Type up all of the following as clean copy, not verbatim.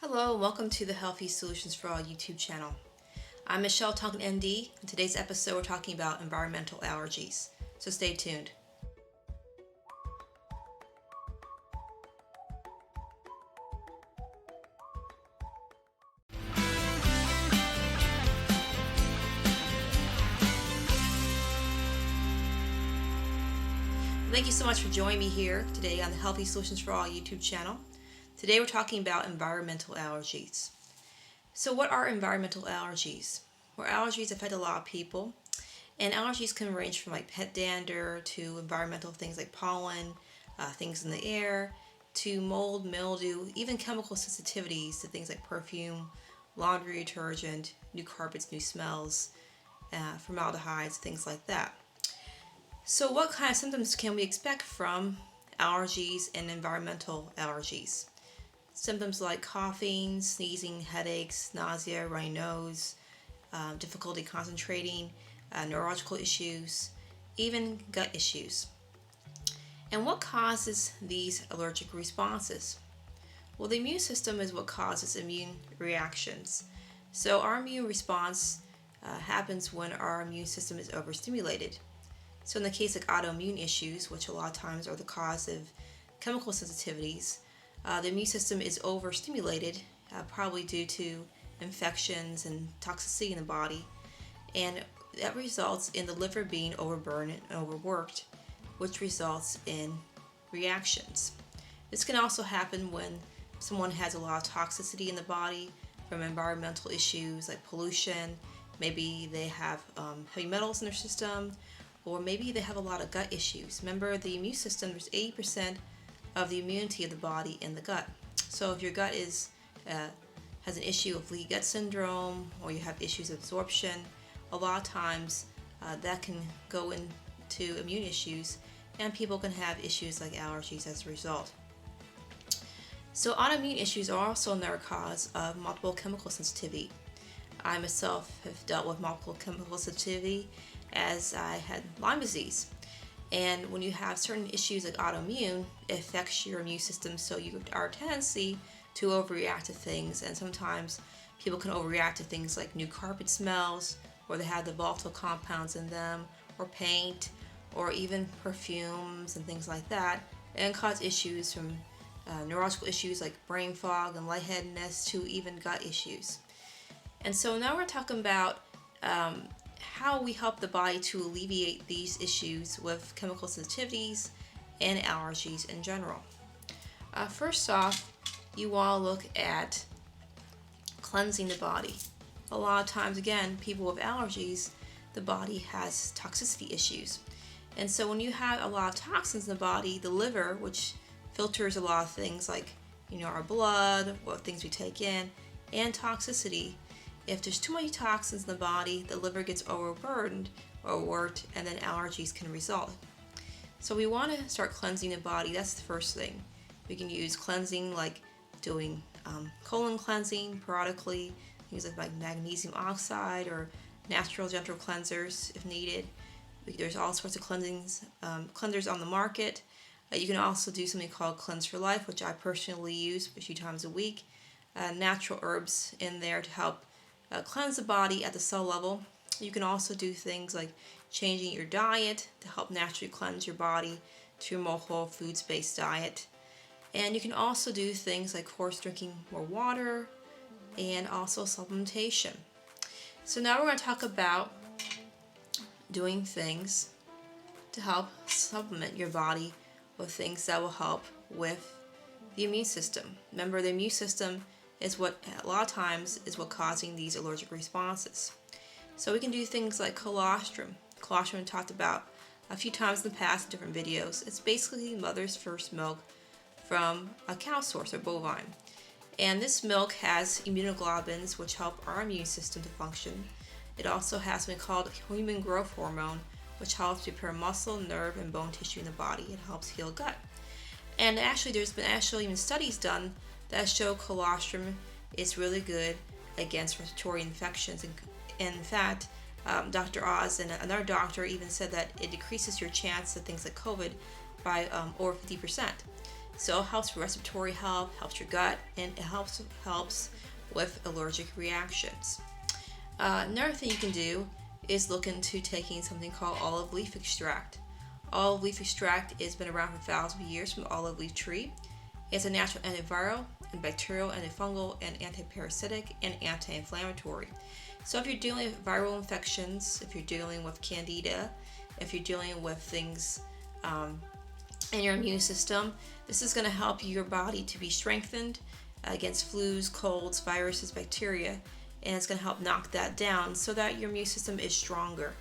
Hello and welcome to the Healthy Solutions for All YouTube channel. I'm Michelle Tonkin, MD. In today's episode, we're talking about environmental allergies. So stay tuned. Thank you so much for joining me here today on the Healthy Solutions for All YouTube channel. Today we're talking about environmental allergies. So what are environmental allergies? Well, allergies affect a lot of people, and allergies can range from like pet dander to environmental things like pollen, things in the air, to mold, mildew, even chemical sensitivities to things like perfume, laundry detergent, new carpets, new smells, formaldehydes, things like that. So what kind of symptoms can we expect from allergies and environmental allergies? Symptoms like coughing, sneezing, headaches, nausea, runny nose, difficulty concentrating, neurological issues, even gut issues. And what causes these allergic responses? Well, the immune system is what causes immune reactions. So our immune response happens when our immune system is overstimulated. So in the case of autoimmune issues, which a lot of times are the cause of chemical sensitivities, the immune system is overstimulated, probably due to infections and toxicity in the body, and that results in the liver being overburdened and overworked, which results in reactions. This can also happen when someone has a lot of toxicity in the body from environmental issues like pollution. Maybe they have heavy metals in their system, or maybe they have a lot of gut issues. Remember, the immune system, there's 80% of the immunity of the body in the gut. So if your gut has an issue of leaky gut syndrome, or you have issues of absorption, a lot of times that can go into immune issues, and people can have issues like allergies as a result. So autoimmune issues are also another cause of multiple chemical sensitivity. I myself have dealt with multiple chemical sensitivity as I had Lyme disease. And when you have certain issues like autoimmune, it affects your immune system, so you are a tendency to overreact to things. And sometimes people can overreact to things like new carpet smells, or they have the volatile compounds in them, or paint, or even perfumes and things like that, and cause issues from neurological issues like brain fog and lightheadedness to even gut issues. And so now we're talking about how we help the body to alleviate these issues with chemical sensitivities and allergies in general. First off, you want to look at cleansing the body. A lot of times, again, people with allergies, the body has toxicity issues. And so when you have a lot of toxins in the body, the liver, which filters a lot of things like our blood, what things we take in, and toxicity, if there's too many toxins in the body, the liver gets overburdened or overworked, and then allergies can result. So we want to start cleansing the body. That's the first thing. We can use cleansing like doing colon cleansing periodically, things like magnesium oxide or natural gentle cleansers if needed. There's all sorts of cleansers on the market. You can also do something called Cleanse for Life, which I personally use a few times a week. Natural herbs in there to help cleanse the body at the cell level. You can also do things like changing your diet to help naturally cleanse your body to a more whole foods-based diet. And you can also do things like, of course, drinking more water and also supplementation. So now we're going to talk about doing things to help supplement your body with things that will help with the immune system. Remember, the immune system is what a lot of times is what causing these allergic responses. So we can do things like colostrum. Colostrum we talked about a few times in the past in different videos. It's basically mother's first milk from a cow source or bovine. And this milk has immunoglobulins which help our immune system to function. It also has something called human growth hormone, which helps repair muscle, nerve, and bone tissue in the body. It helps heal gut. And actually there's been even studies done that show colostrum is really good against respiratory infections. And in fact, Dr. Oz and another doctor even said that it decreases your chance of things like COVID by over 50%. So it helps respiratory health, helps your gut, and it helps with allergic reactions. Another thing you can do is look into taking something called olive leaf extract. Olive leaf extract has been around for thousands of years from the olive leaf tree. It's a natural antiviral, antibacterial, antifungal, and antiparasitic, and anti-inflammatory. So if you're dealing with viral infections, if you're dealing with candida, if you're dealing with things in your immune system, this is going to help your body to be strengthened against flus, colds, viruses, bacteria, and it's going to help knock that down so that your immune system is stronger.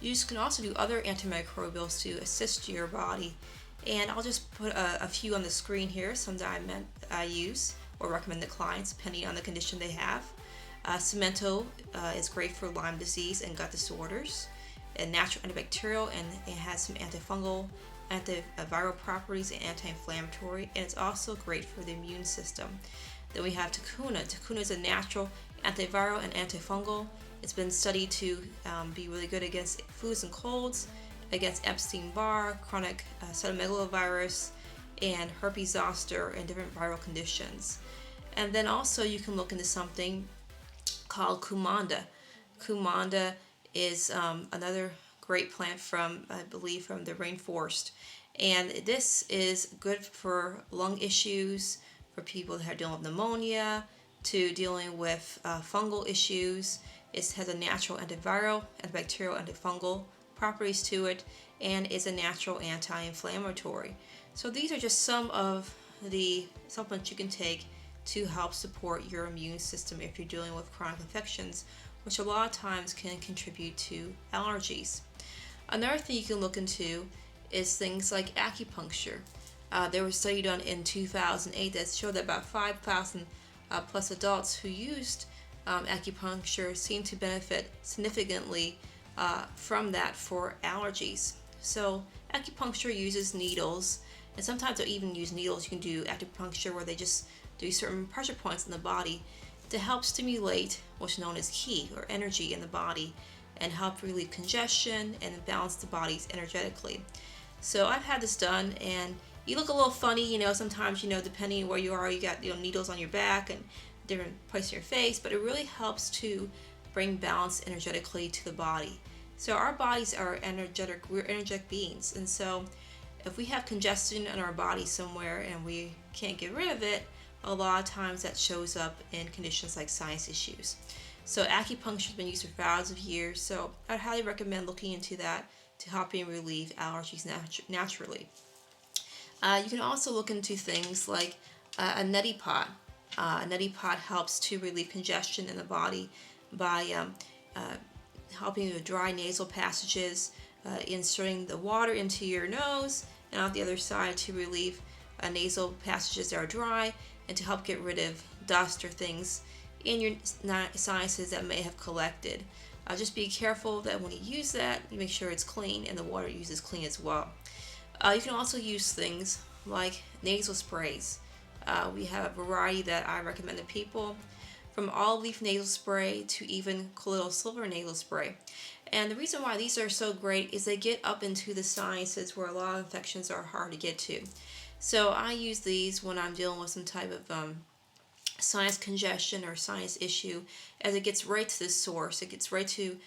You can also do other antimicrobials to assist your body, and I'll just put a few on the screen here, some that I use or recommend to clients depending on the condition they have. Samento is great for Lyme disease and gut disorders, a natural antibacterial, and it has some antifungal, antiviral properties, and anti-inflammatory, and it's also great for the immune system. Then we have Takuna. Takuna is a natural antiviral and antifungal. It's been studied to be really good against flus and colds, against Epstein-Barr, chronic cytomegalovirus, and herpes zoster, and different viral conditions. And then also you can look into something called Cumanda. Cumanda is another great plant from, I believe, from the rainforest. And this is good for lung issues, for people that are dealing with pneumonia, to dealing with fungal issues. It has a natural antiviral, antibacterial, antifungal properties to it, and is a natural anti-inflammatory. So these are just some of the supplements you can take to help support your immune system if you're dealing with chronic infections, which a lot of times can contribute to allergies. Another thing you can look into is things like acupuncture. There was a study done in 2008 that showed that about 5,000 plus adults who used acupuncture seemed to benefit significantly from that for allergies. So acupuncture uses needles, and sometimes they'll even use needles. You can do acupuncture where they just do certain pressure points in the body to help stimulate what's known as ki, or energy, in the body, and help relieve congestion and balance the bodies energetically. So I've had this done, and you look a little funny, sometimes, depending on where you are, you got, needles on your back and different places in your face, but it really helps to bring balance energetically to the body. So our bodies are energetic, we're energetic beings, and so if we have congestion in our body somewhere and we can't get rid of it, a lot of times that shows up in conditions like sinus issues. So acupuncture has been used for thousands of years, so I'd highly recommend looking into that to help you relieve allergies naturally. You can also look into things like a neti pot. A neti pot helps to relieve congestion in the body by helping with dry nasal passages, inserting the water into your nose and out the other side to relieve nasal passages that are dry, and to help get rid of dust or things in your sinuses that may have collected. Just be careful that when you use that, you make sure it's clean and the water you use is clean as well. You can also use things like nasal sprays. We have a variety that I recommend to people, from olive leaf nasal spray to even colloidal silver nasal spray. And the reason why these are so great is they get up into the sinuses where a lot of infections are hard to get to. So I use these when I'm dealing with some type of sinus congestion or sinus issue, as it gets right to the source. It gets right to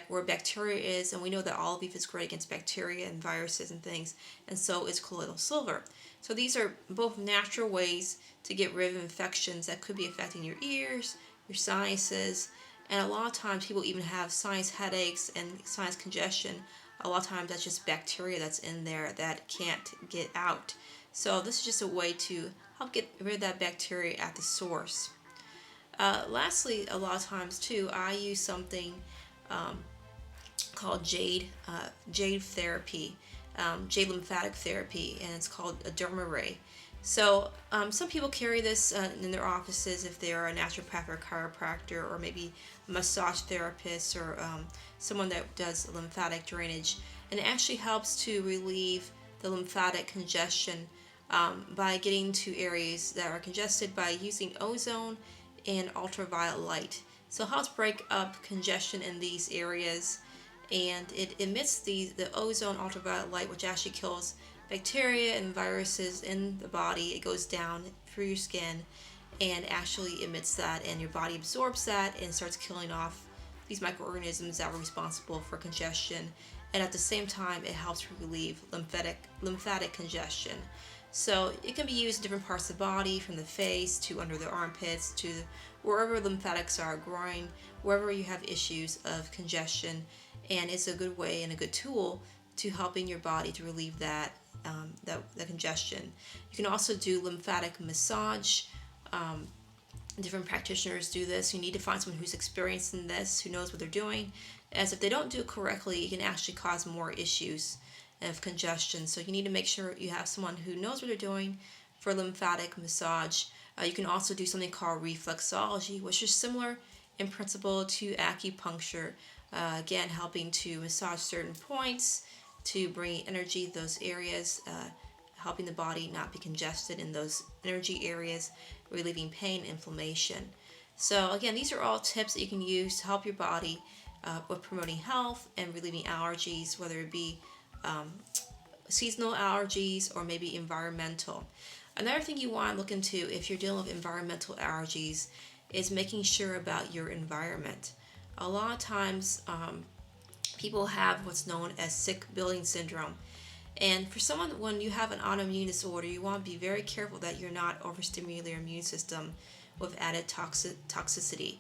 where bacteria is, and we know that olive leaf is great against bacteria and viruses and things, and so is colloidal silver. So these are both natural ways to get rid of infections that could be affecting your ears, your sinuses, and a lot of times people even have sinus headaches and sinus congestion. A lot of times that's just bacteria that's in there that can't get out. So this is just a way to help get rid of that bacteria at the source. Lastly, a lot of times too, I use something called jade therapy, jade lymphatic therapy, and it's called a derma ray. So some people carry this in their offices if they are a naturopath or a chiropractor, or maybe a massage therapist, or someone that does lymphatic drainage, and it actually helps to relieve the lymphatic congestion by getting to areas that are congested by using ozone and ultraviolet light. So it helps break up congestion in these areas, and it emits the ozone ultraviolet light, which actually kills bacteria and viruses in the body. It goes down through your skin and actually emits that, and your body absorbs that and starts killing off these microorganisms that are responsible for congestion. And at the same time, it helps relieve lymphatic congestion. So it can be used in different parts of the body, from the face to under the armpits to wherever lymphatics are growing, wherever you have issues of congestion. And it's a good way and a good tool to helping your body to relieve that congestion. You can also do lymphatic massage. Different practitioners do this. You need to find someone who's experienced in this, who knows what they're doing, as if they don't do it correctly, it can actually cause more issues of congestion. So you need to make sure you have someone who knows what they're doing for lymphatic massage. You can also do something called reflexology, which is similar in principle to acupuncture. Again, helping to massage certain points to bring energy to those areas, helping the body not be congested in those energy areas, relieving pain, inflammation. So again, these are all tips that you can use to help your body with promoting health and relieving allergies, whether it be seasonal allergies or maybe environmental. Another thing you want to look into if you're dealing with environmental allergies is making sure about your environment. A lot of times people have what's known as sick building syndrome. And for someone, when you have an autoimmune disorder, you want to be very careful that you're not overstimulating your immune system with added toxicity.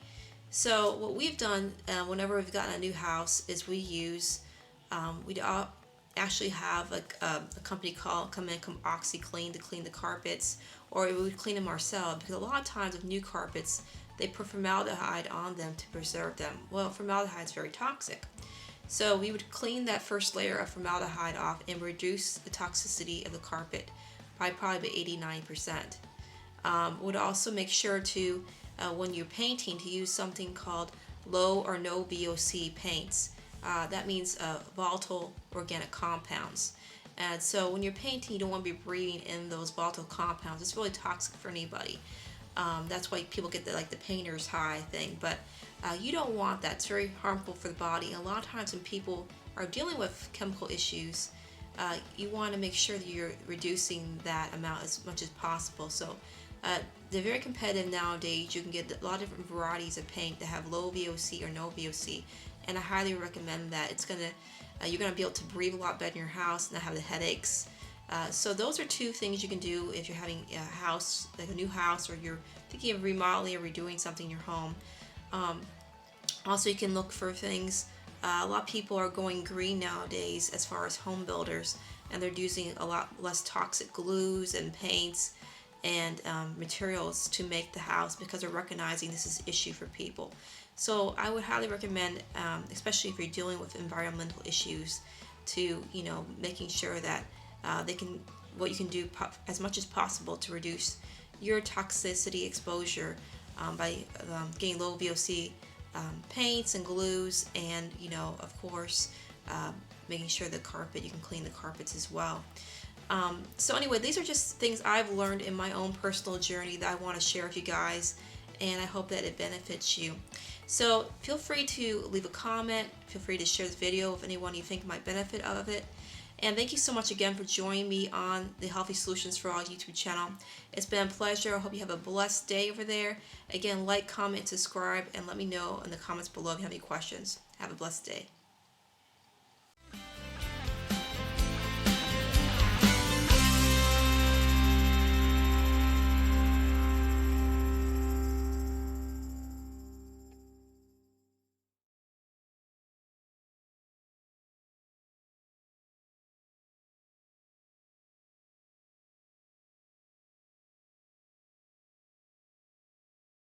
So what we've done whenever we've gotten a new house is we actually have a company called Come OxyClean to clean the carpets, or we would clean them ourselves, because a lot of times with new carpets, they put formaldehyde on them to preserve them. Well, formaldehyde is very toxic. So we would clean that first layer of formaldehyde off and reduce the toxicity of the carpet by probably 89%. Would also make sure to, when you're painting, to use something called low or no VOC paints. That means volatile organic compounds. And so when you're painting, you don't want to be breathing in those volatile compounds. It's really toxic for anybody. That's why people get the painter's high thing. But you don't want that. It's very harmful for the body. And a lot of times when people are dealing with chemical issues, you want to make sure that you're reducing that amount as much as possible. So they're very competitive nowadays. You can get a lot of different varieties of paint that have low VOC or no VOC. And I highly recommend that. You're gonna be able to breathe a lot better in your house and not have the headaches. So those are two things you can do if you're having a house, like a new house, or you're thinking of remodeling or redoing something in your home. Also, you can look for things. A lot of people are going green nowadays as far as home builders, and they're using a lot less toxic glues and paints and materials to make the house, because they're recognizing this is an issue for people. So I would highly recommend, especially if you're dealing with environmental issues, to making sure that what you can do as much as possible to reduce your toxicity exposure by getting low VOC paints and glues, and of course making sure you can clean the carpets as well. So anyway, these are just things I've learned in my own personal journey that I want to share with you guys, and I hope that it benefits you. So feel free to leave a comment, feel free to share this video with anyone you think might benefit out of it. And thank you so much again for joining me on the Healthy Solutions for All YouTube channel. It's been a pleasure. I hope you have a blessed day over there. Again, like, comment, subscribe, and let me know in the comments below if you have any questions. Have a blessed day.